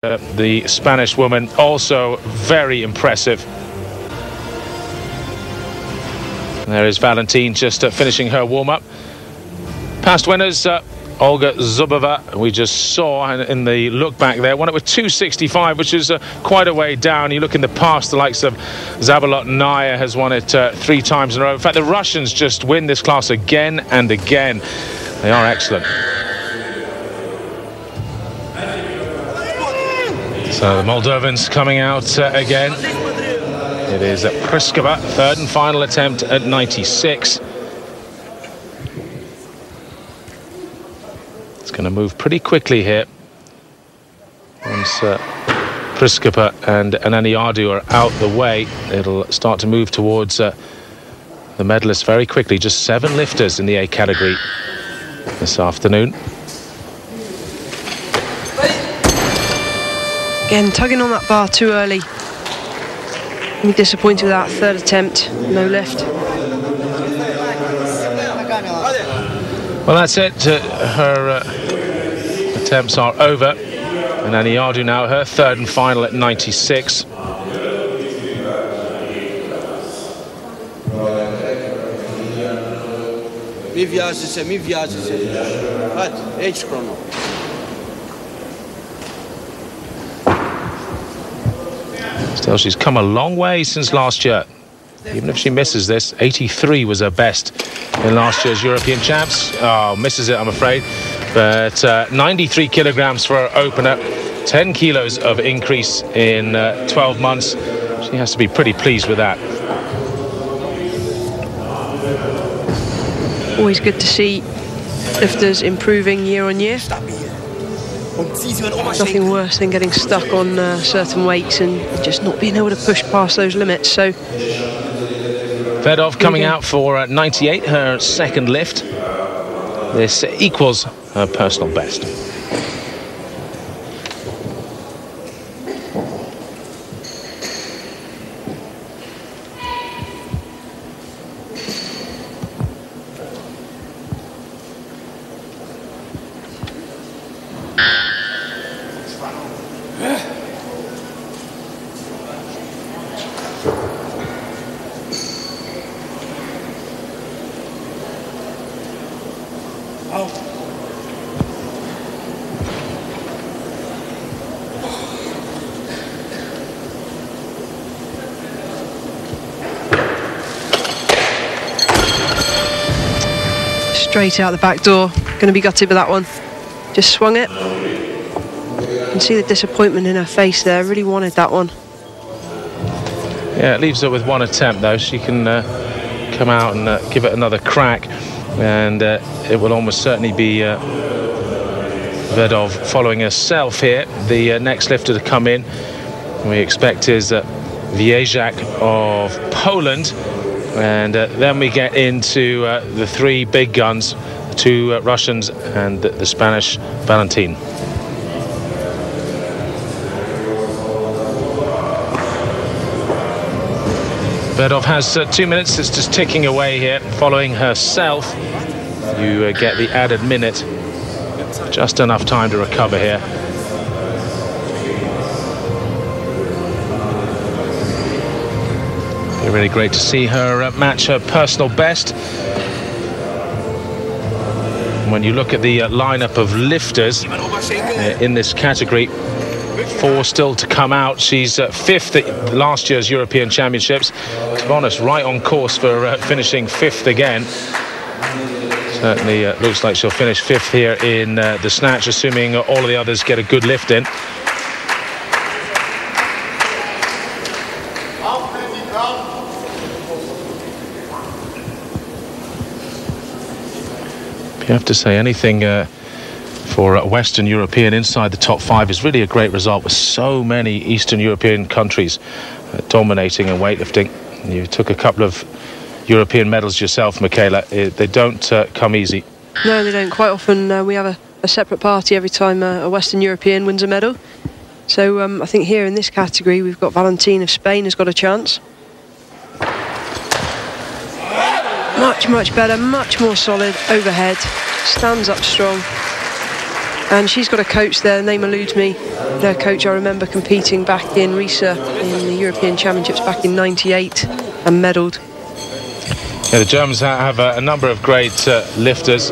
The Spanish woman, also very impressive. And there is Valentine just finishing her warm-up. Past winners, Olga Zubova, we just saw in the look back there, won it with 265, which is quite a way down. You look in the past, the likes of Zabolotnaya has won it 3 times in a row. In fact, the Russians just win this class again and again. They are excellent. So the Moldovans coming out again. It is Prisca, third and final attempt at 96. It's going to move pretty quickly here. Once Prisca and Ananiadou are out the way, it'll start to move towards the medalists very quickly. Just 7 lifters in the A category this afternoon. Again, tugging on that bar too early. I'm disappointed with that third attempt. No lift. Well, that's it. Her attempts are over. And Ananiadou now, her third and final at 96. Still, she's come a long way since last year. Even if she misses this, 83 was her best in last year's European Champs. Oh, misses it, I'm afraid. But 93 kilograms for her opener. 10 kilos of increase in 12 months. She has to be pretty pleased with that. Always good to see lifters improving year on year. Nothing worse than getting stuck on certain weights and just not being able to push past those limits. So Fedoff coming out for 98, her second lift. This equals her personal best. Straight out the back door. Going to be gutted with that one. Just swung it. You can see the disappointment in her face there. Really wanted that one. Yeah, it leaves her with 1 attempt though. She can come out and give it another crack, and it will almost certainly be Fedoff following herself here. The next lifter to come in, we expect, is Viach of Poland. And then we get into the 3 big guns, the 2 Russians and the Spanish Valentine. Fedoff has 2 minutes. It's just ticking away here. Following herself, you get the added minute. Just enough time to recover here. Really great to see her match her personal best. When you look at the lineup of lifters in this category, 4 still to come out. She's 5th at last year's European Championships. To be honest, right on course for finishing 5th again. Certainly looks like she'll finish 5th here in the Snatch, assuming all of the others get a good lift in. You have to say anything for a Western European inside the top 5 is really a great result, with so many Eastern European countries dominating in weightlifting. You took a couple of European medals yourself, Michaela. They don't come easy. No, they don't. Quite often we have a separate party every time a Western European wins a medal. So I think here in this category we've got Valentine of Spain has got a chance. Much better, much more solid overhead, stands up strong. And she's got a coach there, name eludes me. Their coach, I remember competing back in Riesa in the European Championships back in '98 and medalled. Yeah, the Germans have a number of great lifters.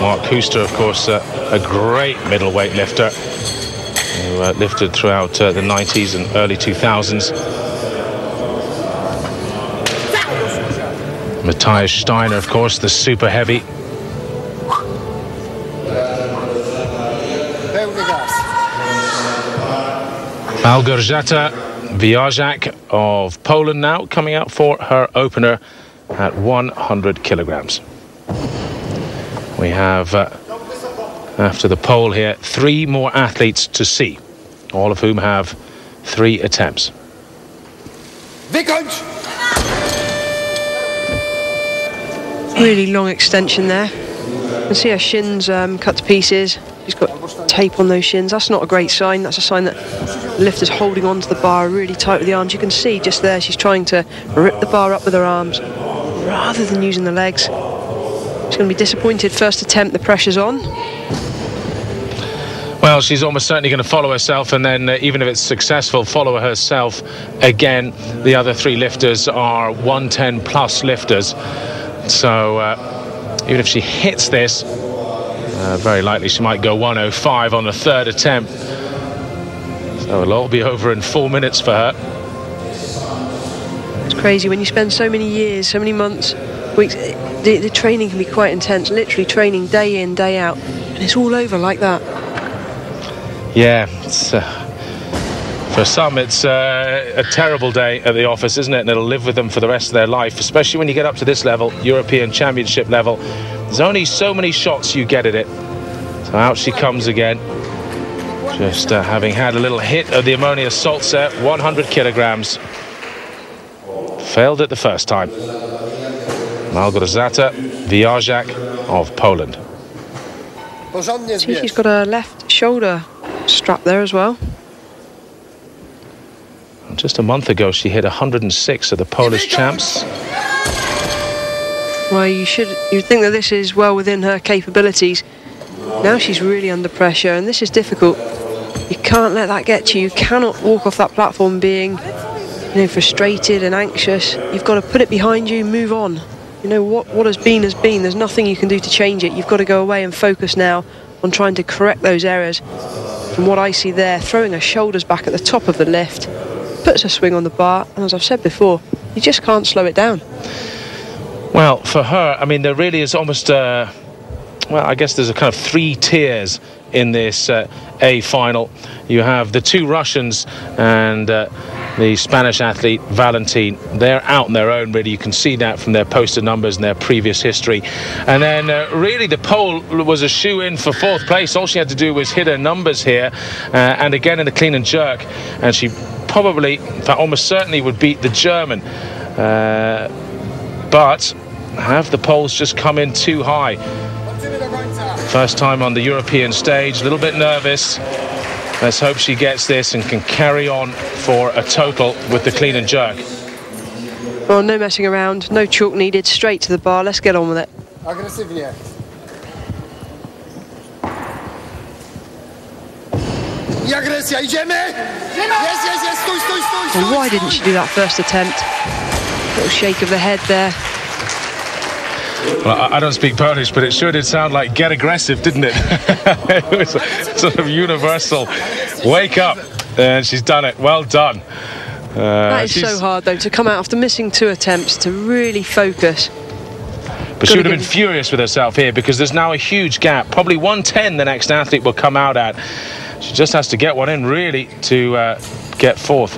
Mark Huster, of course, a great middleweight lifter who lifted throughout the 90s and early 2000s. Matthias Steiner, of course, the super heavy. Małgorzata Viach of Poland now coming out for her opener at 100 kilograms. We have, after the poll here, 3 more athletes to see, all of whom have 3 attempts. Really long extension there. You can see her shins cut to pieces. She's got tape on those shins. That's not a great sign. That's a sign that the lifter's holding onto the bar really tight with the arms. You can see just there she's trying to rip the bar up with her arms rather than using the legs. She's going to be disappointed. First attempt, the pressure's on. Well, she's almost certainly going to follow herself, and then even if it's successful, follow herself again. The other 3 lifters are 110 plus lifters. So even if she hits this, very likely she might go 105 on the 3rd attempt. So it'll all be over in 4 minutes for her. It's crazy when you spend so many years, so many months, weeks. The training can be quite intense, literally training day in, day out, and it's all over like that. Yeah, it's, for some it's a terrible day at the office, isn't it? And it'll live with them for the rest of their life, especially when you get up to this level, European Championship level. There's only so many shots you get at it. So out she comes again. Just having had a little hit of the ammonia salt set, 100 kilograms. Failed it the first time. Małgorzata Viach of Poland. See, she's got a left shoulder strap there as well. Just a month ago she hit 106 at the Polish champs. Well, you'd think that this is well within her capabilities. Now she's really under pressure, and this is difficult. You can't let that get to you. You cannot walk off that platform being, frustrated and anxious. You've got to put it behind you, move on. You know, what has been has been. There's nothing you can do to change it. You've got to go away and focus now on trying to correct those errors. From what I see there, throwing her shoulders back at the top of the lift, puts a swing on the bar, and as I've said before, you just can't slow it down. Well, for her, I mean, there really is almost well, I guess there's a kind of 3 tiers in this A final. You have the 2 Russians and the Spanish athlete Valentine. They're out on their own, really. You can see that from their posted numbers and their previous history. And then really the Pole was a shoe-in for 4th place. All she had to do was hit her numbers here, and again in the clean and jerk, and she probably, in fact almost certainly, would beat the German. But have the Poles just come in too high? First time on the European stage, a little bit nervous. Let's hope she gets this and can carry on for a total with the clean and jerk. Well, no messing around, no chalk needed, straight to the bar. Let's get on with it. Agresywnie. I agresja, idziemy! Jest, stój! Well, why didn't she do that first attempt? Little shake of the head there. Well, I don't speak Polish, but it sure did sound like "get aggressive," didn't it? It was a sort of universal wake up, and she's done it. Well done. That is so hard, though, to come out after missing 2 attempts, to really focus. But she would have been furious with herself here, because there's now a huge gap. Probably 110 the next athlete will come out at. She just has to get one in, really, to get 4th.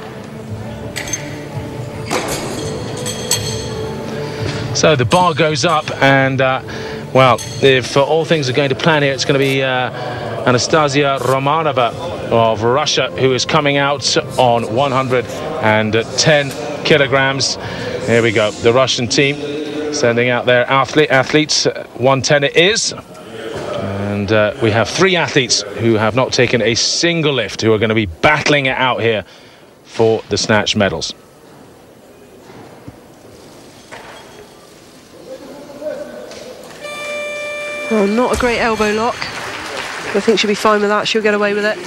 So the bar goes up, and well, if all things are going to plan here, it's going to be Anastasia Romanova of Russia who is coming out on 110 kilograms. Here we go, the Russian team sending out their athletes. 110 it is, and we have 3 athletes who have not taken a single lift, who are going to be battling it out here for the Snatch medals. Oh, not a great elbow lock. I think she'll be fine with that. She'll get away with it.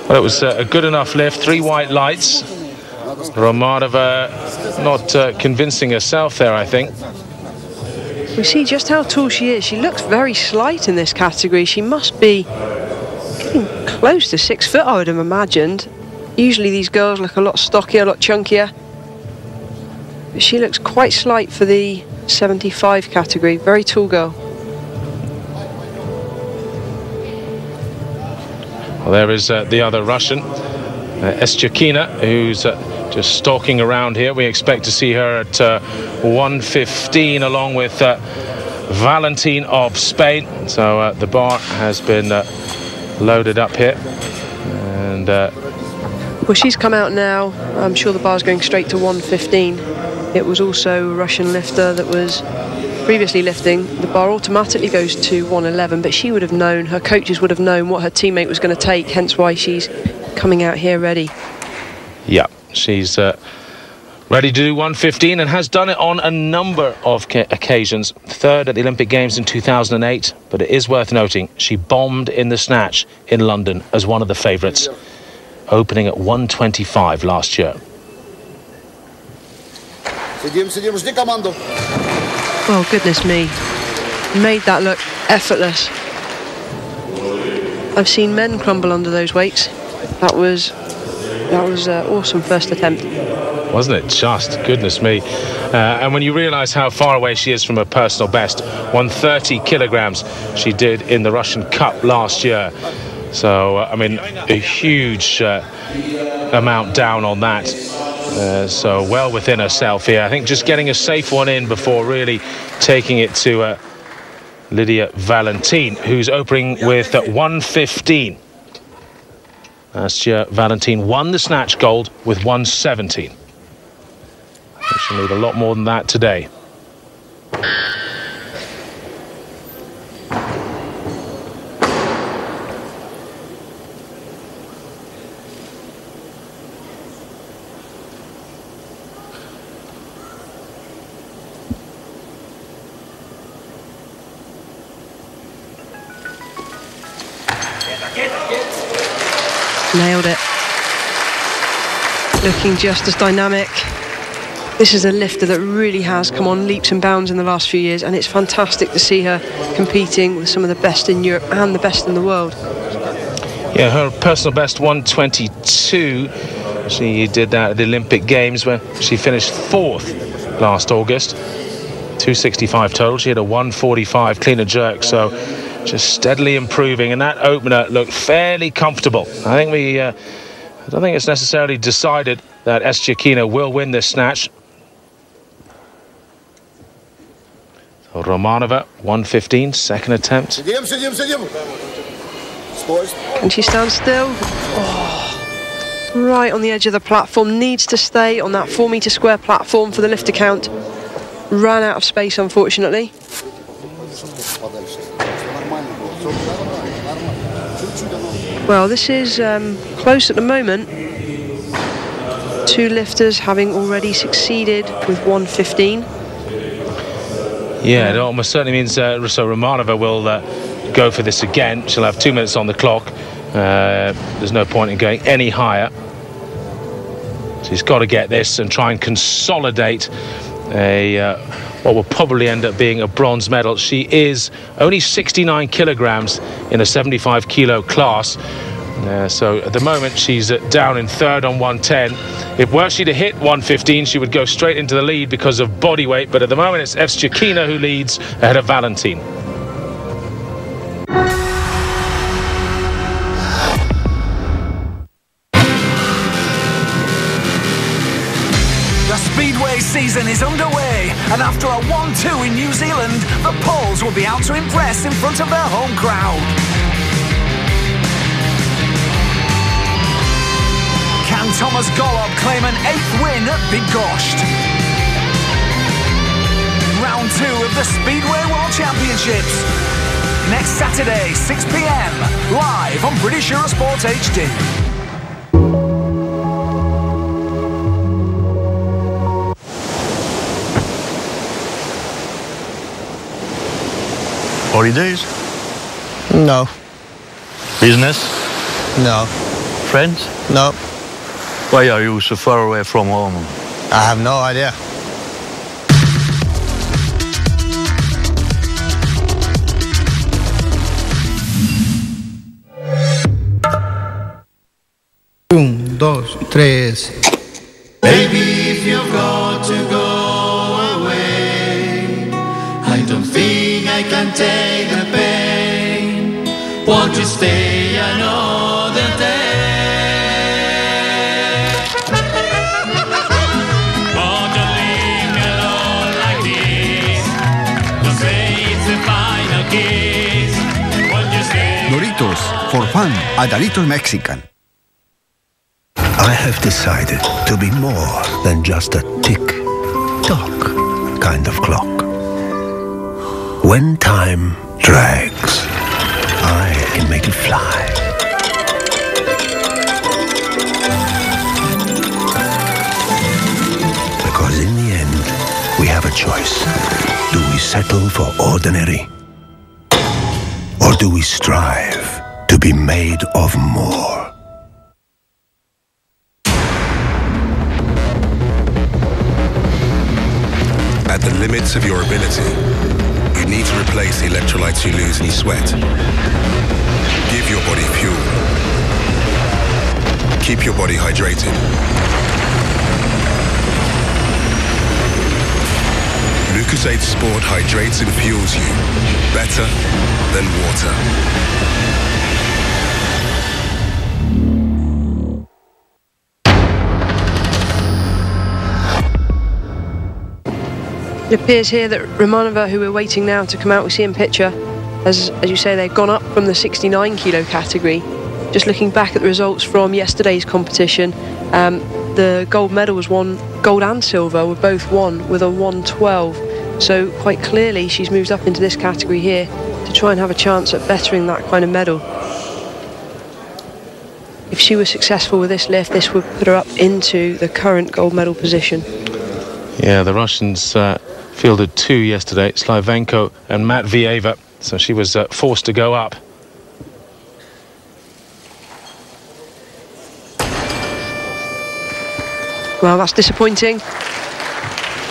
Well, it was a good enough lift. 3 white lights. Romanova not convincing herself there, I think. We see just how tall she is. She looks very slight in this category. She must be getting close to 6 foot, I would have imagined. Usually these girls look a lot stockier, a lot chunkier. But she looks quite slight for the 75 category. Very tall girl. Well, there is the other Russian, Evstyukhina, who's just stalking around here. We expect to see her at 115 along with Valentine of Spain. So the bar has been loaded up here. And well, she's come out now. I'm sure the bar's going straight to 115. It was also a Russian lifter that was previously lifting. The bar automatically goes to 111, but she would have known, her coaches would have known what her teammate was going to take, hence why she's coming out here ready. Yeah, she's ready to do 115 and has done it on a number of occasions. 3rd at the Olympic Games in 2008, but it is worth noting she bombed in the snatch in London as one of the favourites, opening at 125 last year. Oh, goodness me. Made that look effortless. I've seen men crumble under those weights. That was awesome first attempt. Wasn't it just? Goodness me. And when you realise how far away she is from her personal best, 130 kilograms she did in the Russian Cup last year. So, I mean, a huge amount down on that. So well within herself here. I think just getting a safe one in before really taking it to Lydia Valentine, who's opening with 115. Last year, Valentine won the snatch gold with 117. She'll need a lot more than that today. Nailed it. Looking just as dynamic. This is a lifter that really has come on leaps and bounds in the last few years, and it's fantastic to see her competing with some of the best in Europe and the best in the world. Yeah, her personal best 122. She did that at the Olympic Games where she finished 4th last August. 265 total. She had a 145 clean and jerk, so just steadily improving, and that opener looked fairly comfortable. I don't think it's necessarily decided that Evstyukhina will win this snatch. So Romanova, 115, second attempt. Can she stand still? Oh, right on the edge of the platform. Needs to stay on that 4 metre square platform for the lift count. Ran out of space, unfortunately. Well, this is close at the moment. 2 lifters having already succeeded with 115. Yeah, it almost certainly means so Romanova will go for this again. She'll have 2 minutes on the clock. There's no point in going any higher. She's got to get this and try and consolidate what will probably end up being a bronze medal. She is only 69 kilograms in a 75 kilo class. So at the moment she's down in 3rd on 110. If were she to hit 115, she would go straight into the lead because of body weight, but at the moment it's Evstyukhina who leads ahead of Valentine. The Speedway season is underway, and after a 1-2 in New Zealand, the Poles will be out to impress in front of their home crowd. Can Thomas Golob claim an 8th win at Bydgoszcz? Round 2 of the Speedway World Championships. Next Saturday, 6 p.m, live on British Eurosport HD. Holidays? No. Business? No. Friends? No. Why are you so far away from home? I have no idea. Un, dos, tres. Baby, if you've got to go away, I don't think I can take the pain. Won't you stay another day? Oh, don't leave me alone like this. Don't say it's the final kiss. Won't you stay? Doritos, for fun, at a little Mexican. I have decided to be more than just a tick-tock kind of clock. When time drags, I can make it fly. Because in the end, we have a choice. Do we settle for ordinary? Or do we strive to be made of more? At the limits of your ability, you need to replace the electrolytes you lose in your sweat. Give your body fuel. Keep your body hydrated. Lucozade Sport hydrates and fuels you better than water. It appears here that Romanova, who we're waiting now to come out, we see in picture, as you say, they've gone up from the 69 kilo category. Just looking back at the results from yesterday's competition, the gold medal was won, gold and silver were both won with a 112. So quite clearly she's moved up into this category here to try and have a chance at bettering that kind of medal. If she was successful with this lift, this would put her up into the current gold medal position. Yeah, the Russians fielded two yesterday, Slivenko and Matvieva, so she was forced to go up. Well, that's disappointing.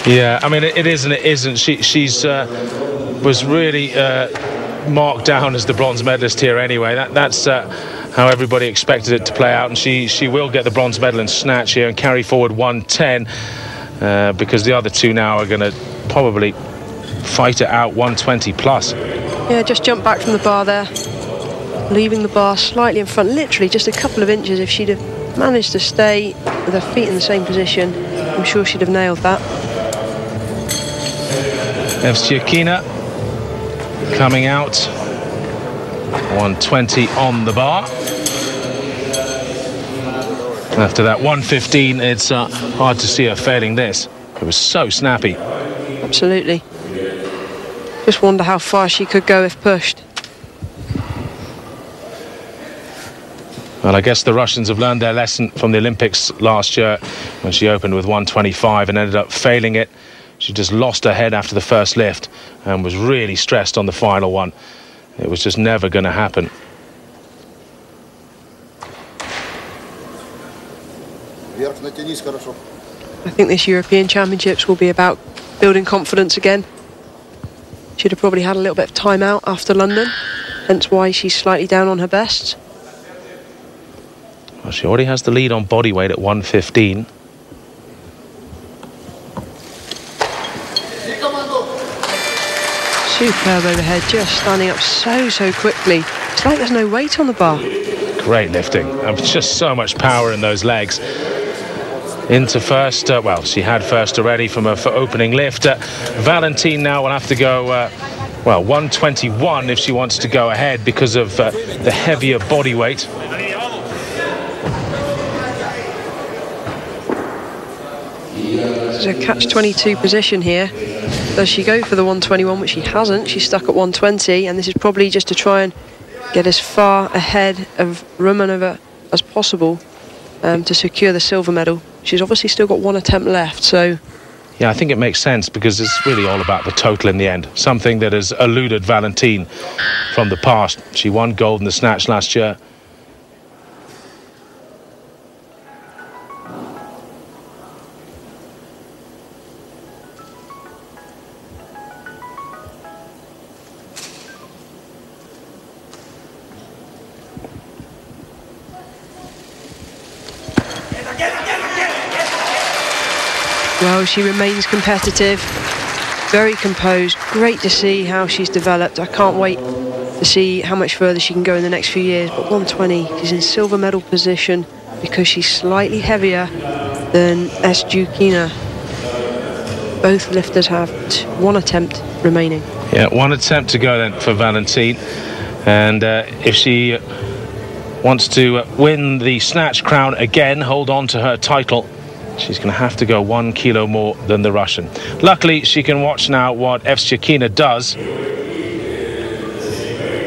Yeah, I mean, it is and it isn't. She's was really marked down as the bronze medalist here anyway. That's how everybody expected it to play out, and she will get the bronze medal in snatch here and carry forward 110. Because the other two now are going to probably fight it out 120 plus. Yeah, just jumped back from the bar there, leaving the bar slightly in front, literally just a couple of inches. If she'd have managed to stay with her feet in the same position, I'm sure she'd have nailed that. Evstyukhina coming out, 120 on the bar. After that 115, it's hard to see her failing this. It was so snappy. Absolutely. Just wonder how far she could go if pushed. Well, I guess the Russians have learned their lesson from the Olympics last year when she opened with 125 and ended up failing it. She just lost her head after the first lift and was really stressed on the final one. It was just never going to happen. I think this European Championships will be about building confidence again. Should have probably had a little bit of time out after London, hence why she's slightly down on her best. Well, she already has the lead on body weight at 115. Superb overhead, just standing up so quickly. It's like there's no weight on the bar. Great lifting. Just so much power in those legs. Into first, well, she had first already from her opening lift. Valentine now will have to go, well, 121 if she wants to go ahead because of the heavier body weight. It's a catch-22 position here. Does she go for the 121, which she hasn't? She's stuck at 120, and this is probably just to try and get as far ahead of Romanova as possible to secure the silver medal. She's obviously still got one attempt left, so Yeah, I think it makes sense because it's really all about the total in the end. Something that has eluded Valentine from the past. She won gold in the snatch last year. Well, she remains competitive, very composed. Great to see how she's developed. I can't wait to see how much further she can go in the next few years. But 120, she's in silver medal position because she's slightly heavier than Evstyukhina. Both lifters have one attempt remaining. Yeah, one attempt to go then for Valentine. And if she wants to win the snatch crown again, hold on to her title, she's going to have to go 1 kilo more than the Russian. Luckily, she can watch now what Evstyukhina does.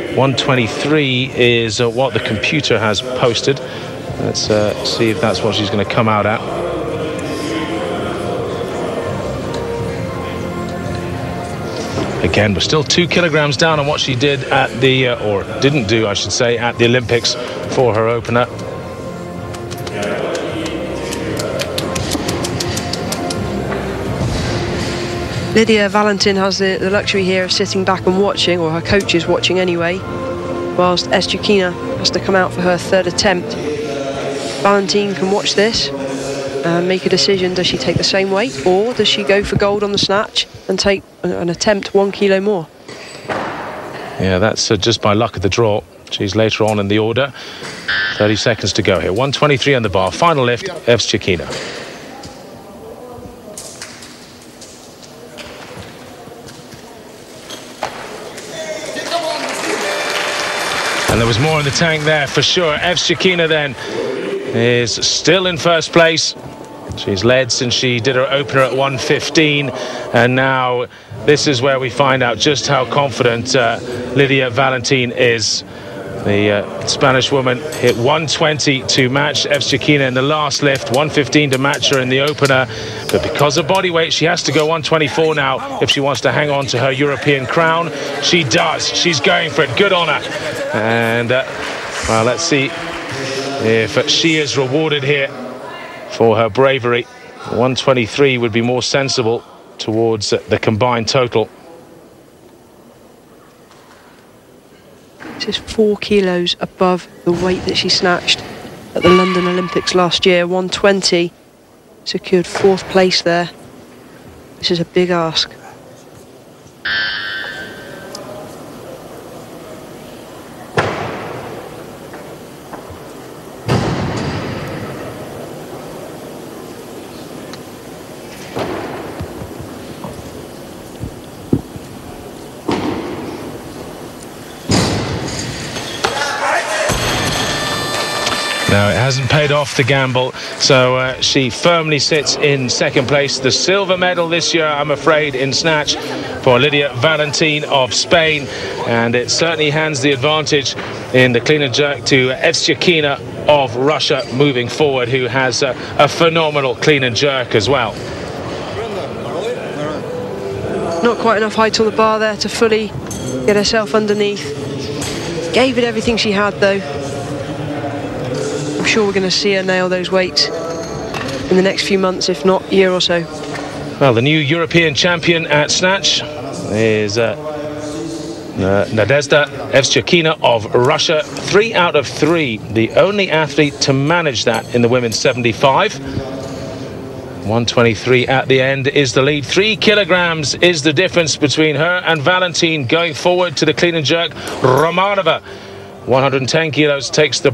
123 is what the computer has posted. Let's see if that's what she's going to come out at. Again, we're still 2 kilograms down on what she did at the, or didn't do, I should say, at the Olympics for her opener. Lydia Valentine has the luxury here of sitting back and watching, or her coach is watching anyway, whilst Evstyukhina has to come out for her third attempt. Valentine can watch this and make a decision. Does she take the same weight, or does she go for gold on the snatch and take an attempt 1 kilo more? Yeah, that's just by luck of the draw. She's later on in the order. 30 seconds to go here. 123 on the bar. Final lift, Evstyukhina. And there was more in the tank there for sure. Evstyukhina then is still in first place. She's led since she did her opener at 115, and now this is where we find out just how confident Lydia Valentine is. The Spanish woman hit 120 to match Evstyukhina in the last lift, 115 to match her in the opener, but because of body weight she has to go 124 now if she wants to hang on to her European crown. She does. She's going for it. Good on her. And well, let's see if she is rewarded here for her bravery. 123 would be more sensible towards the combined total. This is 4 kilos above the weight that she snatched at the London Olympics last year. 120, secured 4th place there. This is a big ask. Now, it hasn't paid off the gamble, so she firmly sits in 2nd place. The silver medal this year, I'm afraid, in snatch for Lydia Valentine of Spain, and it certainly hands the advantage in the clean and jerk to Evstyukhina of Russia moving forward, who has a phenomenal clean and jerk as well. Not quite enough height on the bar there to fully get herself underneath. Gave it everything she had, though. I'm sure we're going to see her nail those weights in the next few months, if not year or so. Well, the new European champion at snatch is Nadezhda Evstyukhina of Russia. 3 out of 3, the only athlete to manage that in the women's 75. 123 at the end is the lead. 3 kilograms is the difference between her and Valentine going forward to the clean and jerk. Romanova, 110 kilos, takes the